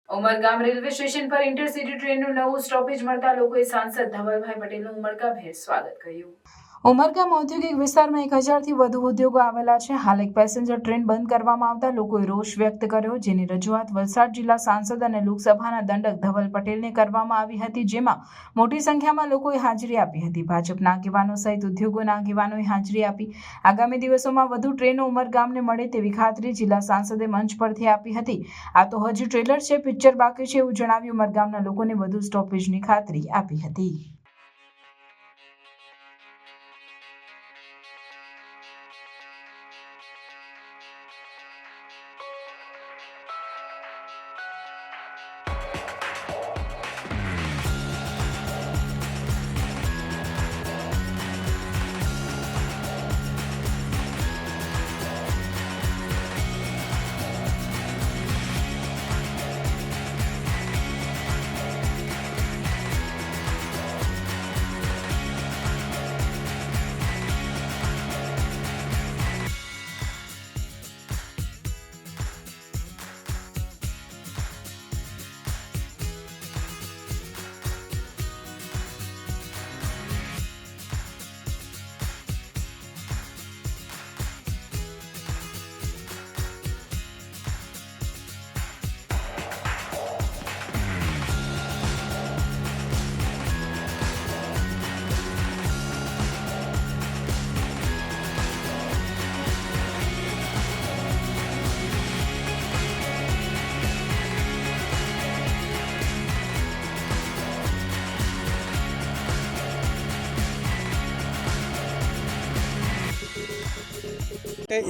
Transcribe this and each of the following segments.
Umargam railway station પર intercity ટ્રેનનું નવું stoppage મળતા લોકોએ સાંસદ ધવલભાઈ પટેલનું ઉમળકાભેર સ્વાગત કર્યું। ઉમરગામ ઔદ્યોગિક વિસ્તારમાં 1000થી વધુ ઉદ્યોગો આવેલા છે। હાલ એક પેસેન્જર ટ્રેન બંધ કરવામાં આવતા લોકોએ રોષ વ્યક્ત કર્યો, જેની રજૂઆત વલસાડ જિલ્લા સાંસદ અને લોકસભાના દંડક ધવલ પટેલને કરવામાં આવી હતી, જેમાં મોટી સંખ્યામાં લોકોએ હાજરી આપી હતી। ભાજપના આગેવાનો સહિત ઉદ્યોગોના આગેવાનોએ હાજરી આપી। આગામી દિવસોમાં વધુ ટ્રેનો ઉમરગામને મળે તેવી ખાતરી જિલ્લા સાંસદે મંચ પરથી આપી હતી। આ તો હજી ટ્રેલર છે, પિક્ચર બાકી છે એવું જણાવી ઉમરગામના લોકોને વધુ સ્ટોપેજની ખાતરી આપી હતી।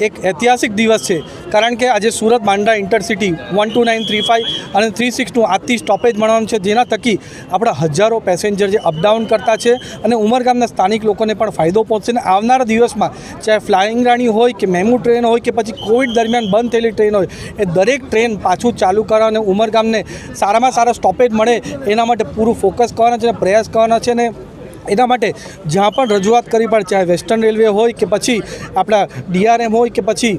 એક ઐતિહાસિક દિવસ છે, કારણ કે આજે સુરત બાંદ્રા ઇન્ટરસિટી 12935 અને 36નું આજથી સ્ટોપેજ મળવાનું છે, જેના થકી આપણા હજારો પેસેન્જર જે અપડાઉન કરતા છે અને ઉમરગામના સ્થાનિક લોકોને પણ ફાયદો પહોંચશે। અને આવનારા દિવસમાં ચાહે ફ્લાઇંગ રાણી હોય કે મેમુ ટ્રેન હોય કે પછી કોવિડ દરમિયાન બંધ થયેલી ટ્રેન હોય, એ દરેક ટ્રેન પાછું ચાલુ કરવા અને ઉમરગામને સારામાં સારા સ્ટોપેજ મળે એના માટે પૂરું ફોકસ કરવાના છે અને પ્રયાસ કરવાના છે। અને એના માટે જ્યાં પણ રજૂઆત કરવી પડે, ચાહે વેસ્ટર્ન રેલવે હોય કે પછી આપણા DRM હોય કે પછી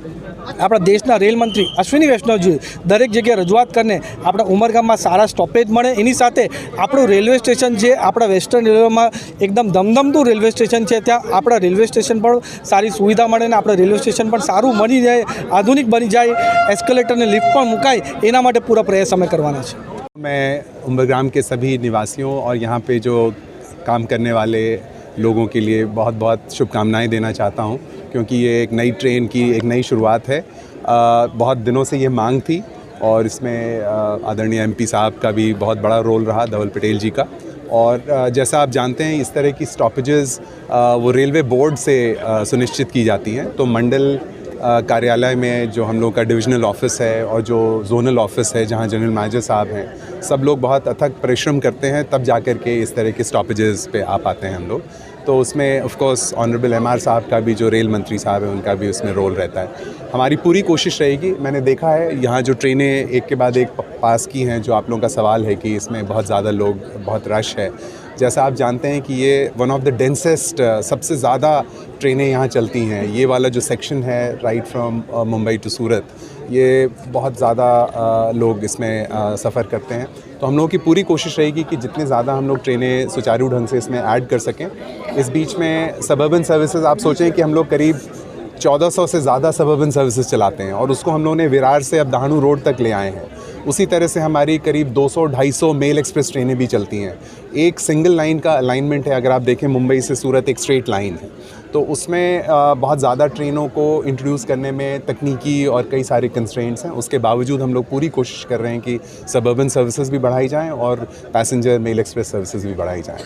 આપણા દેશના રેલ મંત્રી અશ્વિની વૈષ્ણવજી, દરેક જગ્યાએ રજૂઆત કરીને આપણા ઉમરગામમાં સારા સ્ટોપેજ મળે। એની સાથે આપણું રેલવે સ્ટેશન જે આપણા વેસ્ટર્ન રેલવેમાં એકદમ ધમધમતું રેલવે સ્ટેશન છે, ત્યાં આપણા રેલવે સ્ટેશન પણ સારી સુવિધા મળે અને આપણા રેલવે સ્ટેશન પણ સારું બની જાય, આધુનિક બની જાય, એસ્કેલેટરને લિફ્ટ પણ મુકાય, એના માટે પૂરા પ્રયાસ અમે કરવાના છે। मैं उमरगाम के सभी निवासियों और यहाँ पे जो काम करने वाले लोगों के लिए बहुत बहुत शुभकामनाएं देना चाहता हूँ, क्योंकि ये एक नई ट्रेन की एक नई शुरुआत है। बहुत दिनों से ये मांग थी और इसमें आदरणीय MP साहब का भी बहुत बड़ा रोल रहा, धवल पटेल जी का। और जैसा आप जानते हैं, इस तरह की स्टॉपेजेस वो रेलवे बोर्ड से सुनिश्चित की जाती हैं। तो मंडल कार्यालय में जो हम लोग का डिविजनल ऑफिस है और जो जोनल ऑफिस है, जहाँ जनरल मैनेजर साहब हैं, सब लोग बहुत अथक परिश्रम करते हैं, तब जा कर के इस तरह के स्टॉपेजेस पे आ पाते हैं हम लोग। तो उसमें ऑफ कोर्स ऑनरेबल MR साहब का भी, जो रेल मंत्री साहब हैं, उनका भी उसमें रोल रहता है। हमारी पूरी कोशिश रहेगी। मैंने देखा है यहाँ जो ट्रेनें एक के बाद एक पास की हैं, जो आप लोगों का सवाल है कि इसमें बहुत ज़्यादा लोग, बहुत रश है, जैसा आप जानते हैं कि ये वन ऑफ द डेंसेस्ट, सबसे ज़्यादा ट्रेनें यहाँ चलती हैं। ये वाला जो सेक्शन है राइट फ्रॉम मुंबई टू सूरत, ये बहुत ज़्यादा लोग इसमें सफ़र करते हैं। तो हम लोगों की पूरी कोशिश रहेगी कि जितने ज़्यादा हम लोग ट्रेनें सुचारू ढंग से इसमें ऐड कर सकें। इस बीच में सबअर्बन सर्विसेज, आप सोचें कि हम लोग करीब 1400 से ज़्यादा सबअर्बन सर्विसेज चलाते हैं और उसको हम लोगों ने विरार से अब दहानू रोड तक ले आए हैं। उसी तरह से हमारी करीब 200-250 मेल एक्सप्रेस ट्रेनें भी चलती हैं। एक सिंगल लाइन का अलाइनमेंट है, अगर आप देखें मुंबई से सूरत एक स्ट्रेट लाइन है, तो उसमें बहुत ज़्यादा ट्रेनों को इंट्रोड्यूस करने में तकनीकी और कई सारे कंस्ट्रेंट्स हैं। उसके बावजूद हम लोग पूरी कोशिश कर रहे हैं कि सबअर्बन सर्विसेज भी बढ़ाई जाएँ और पैसेंजर मेल एक्सप्रेस सर्विसेज भी बढ़ाई जाएँ।